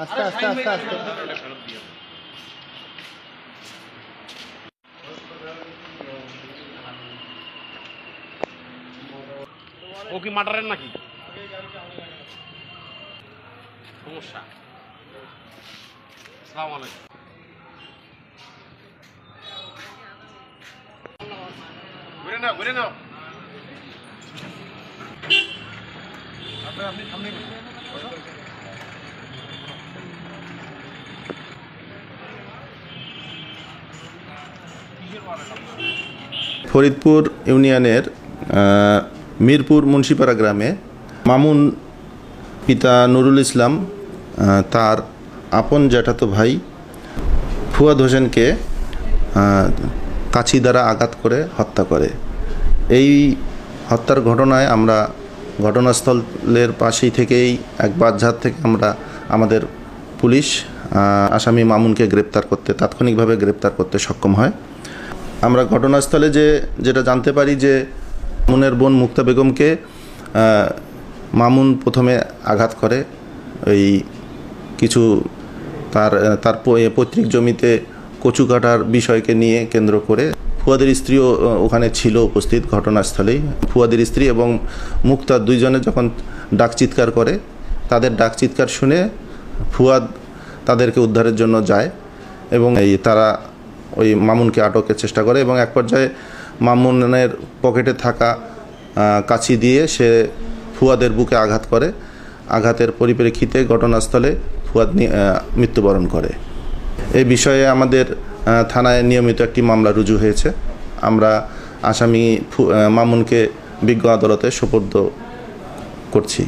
আস্তে আস্তে আস্তে আস্তে ও কি মাটারের নাকি সমস্যা? আসসালামু আলাইকুম। ঘুরে নাও ঘুরে নাও। আপনি সামনে ফরিদপুর ইউনিয়নের মিরপুর মুন্সিপাড়া গ্রামে মামুন পিতা নুরুল ইসলাম তার আপন জ্যাঠাতো ভাই ফুয়াদ হোসেনকে কাঁচি দ্বারা আঘাত করে হত্যা করে। এই হত্যার ঘটনায় আমরা ঘটনাস্থলের পাশেই থেকেই এক বাঁশঝাড় থেকে আমরা আমাদের পুলিশ আসামি মামুনকে তাৎক্ষণিকভাবে গ্রেপ্তার করতে সক্ষম হয়। আমরা ঘটনাস্থলে যেটা জানতে পারি যে মামুনের বোন মুক্তা বেগমকে মামুন প্রথমে আঘাত করে ওই কিছু তার পৈতৃক জমিতে কচু কাটার বিষয়কে নিয়ে কেন্দ্র করে। ফুয়াদের স্ত্রীও ওখানে ছিল উপস্থিত ঘটনাস্থলেই। ফুয়াদের স্ত্রী এবং মুক্তা দুইজনে যখন ডাক চিৎকার করে, তাদের ডাক চিৎকার শুনে ফুয়াদ তাদেরকে উদ্ধারের জন্য যায় এবং তারা ওই মামুনকে আটকের চেষ্টা করে এবং এক পর্যায়ে মামুনের পকেটে থাকা কাঁচি দিয়ে সে ফুয়াদের বুকে আঘাত করে। আঘাতের পরিপ্রেক্ষিতে ঘটনাস্থলে ফুয়াদ মৃত্যুবরণ করে। এই বিষয়ে আমাদের থানায় নিয়মিত একটি মামলা রুজু হয়েছে। আমরা আসামি মামুনকে বিজ্ঞ আদালতে সোপর্দ করছি।